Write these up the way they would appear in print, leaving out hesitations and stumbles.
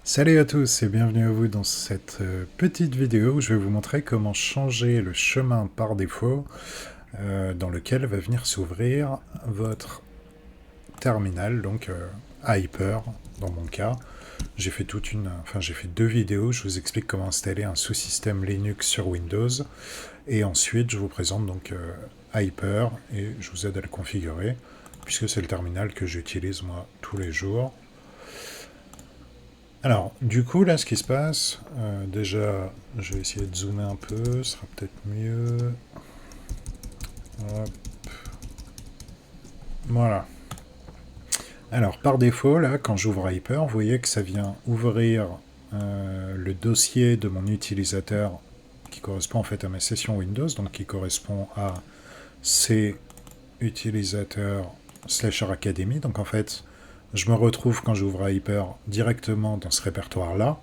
Salut à tous et bienvenue à vous dans cette petite vidéo où je vais vous montrer comment changer le chemin par défaut dans lequel va venir s'ouvrir votre terminal, donc Hyper dans mon cas. J'ai fait j'ai fait deux vidéos, je vous explique comment installer un sous-système Linux sur Windows et ensuite je vous présente donc Hyper et je vous aide à le configurer puisque c'est le terminal que j'utilise moi tous les jours. Alors, du coup, là, ce qui se passe, déjà, je vais essayer de zoomer un peu, ce sera peut-être mieux. Hop. Voilà. Alors, par défaut, là, quand j'ouvre Hyper, vous voyez que ça vient ouvrir le dossier de mon utilisateur qui correspond en fait à ma session Windows, donc qui correspond à C utilisateur / Academy. Donc, en fait, je me retrouve quand j'ouvre Hyper directement dans ce répertoire-là.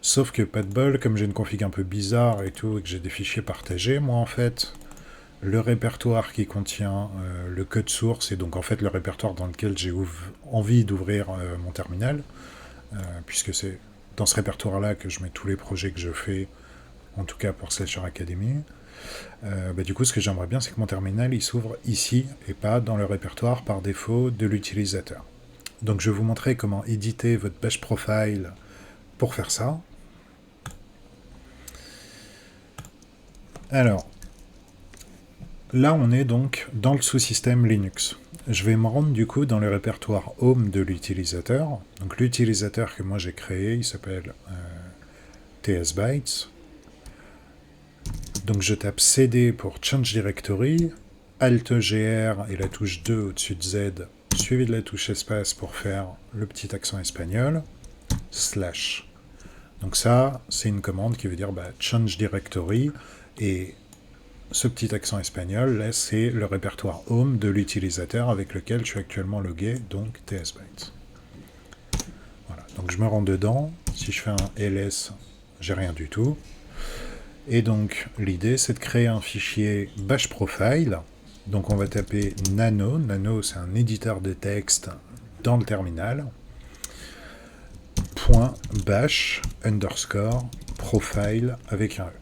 Sauf que pas de bol, comme j'ai une config un peu bizarre et tout, et que j'ai des fichiers partagés, moi en fait, le répertoire qui contient le code source, et donc en fait le répertoire dans lequel j'ai envie d'ouvrir mon terminal, puisque c'est dans ce répertoire-là que je mets tous les projets que je fais, en tout cas pour / Academy, du coup ce que j'aimerais bien c'est que mon terminal il s'ouvre ici, et pas dans le répertoire par défaut de l'utilisateur. Donc je vais vous montrer comment éditer votre bash profile pour faire ça. Alors, là, on est donc dans le sous-système Linux. Je vais me rendre du coup dans le répertoire Home de l'utilisateur. Donc l'utilisateur que moi j'ai créé, il s'appelle tsbytes. Donc je tape CD pour Change Directory, Alt-GR et la touche 2 au-dessus de Z, suivi de la touche espace pour faire le petit accent espagnol, /. Donc ça, c'est une commande qui veut dire Change Directory, et ce petit accent espagnol, là, c'est le répertoire Home de l'utilisateur avec lequel je suis actuellement logué, donc tsbytes. Voilà, donc je me rends dedans. Si je fais un ls, j'ai rien du tout. Et donc, l'idée, c'est de créer un fichier bash profile. Donc, on va taper nano. Nano, c'est un éditeur de texte dans le terminal. .bash _ profile avec un E.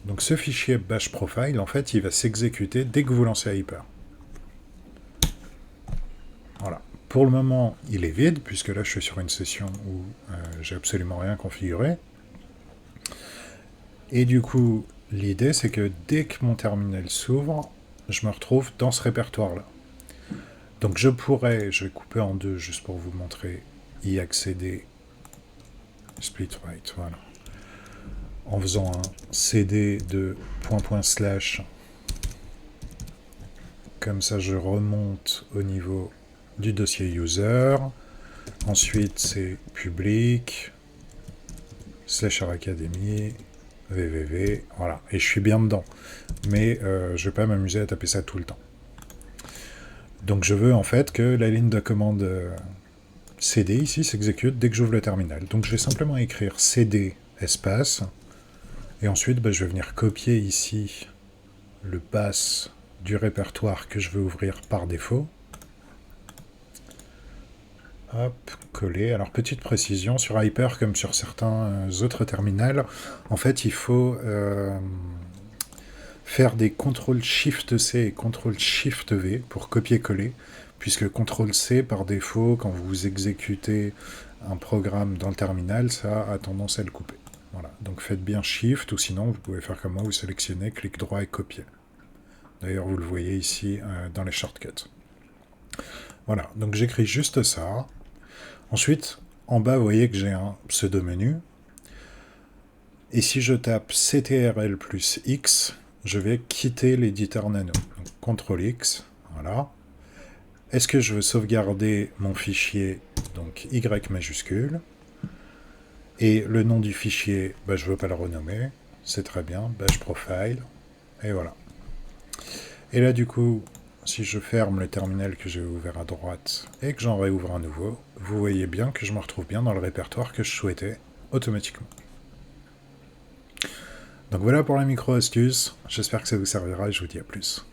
Donc ce fichier bash profile, en fait, il va s'exécuter dès que vous lancez Hyper. Voilà. Pour le moment, il est vide, puisque là, je suis sur une session où j'ai absolument rien configuré. Et du coup, l'idée, c'est que dès que mon terminal s'ouvre, je me retrouve dans ce répertoire-là. Donc je vais couper en deux, juste pour vous montrer, y accéder, split right, voilà. En faisant un cd de // comme ça je remonte au niveau du dossier user, ensuite c'est public / academy www, voilà, et je suis bien dedans, mais je vais pas m'amuser à taper ça tout le temps. Donc je veux en fait que la ligne de commande cd ici s'exécute dès que j'ouvre le terminal. Donc je vais simplement écrire cd espace, et ensuite, je vais venir copier ici le pass du répertoire que je veux ouvrir par défaut. Hop, coller. Alors, petite précision, sur Hyper, comme sur certains autres terminals, en fait, il faut faire des CTRL-SHIFT-C et CTRL-SHIFT-V pour copier-coller, puisque CTRL-C, par défaut, quand vous exécutez un programme dans le terminal, ça a tendance à le couper. Voilà, donc faites bien Shift, ou sinon vous pouvez faire comme moi, vous sélectionnez, clic droit et copier. D'ailleurs, vous le voyez ici dans les shortcuts. Voilà, donc j'écris juste ça. Ensuite, en bas, vous voyez que j'ai un pseudo-menu. Et si je tape CTRL plus X, je vais quitter l'éditeur nano. Donc CTRL X, voilà. Est-ce que je veux sauvegarder mon fichier, donc Y majuscule? Et le nom du fichier, je ne veux pas le renommer, c'est très bien, bash profile, et voilà. Et là, du coup, si je ferme le terminal que j'ai ouvert à droite et que j'en réouvre un nouveau, vous voyez bien que je me retrouve bien dans le répertoire que je souhaitais automatiquement. Donc voilà pour la micro-astuce, j'espère que ça vous servira et je vous dis à plus.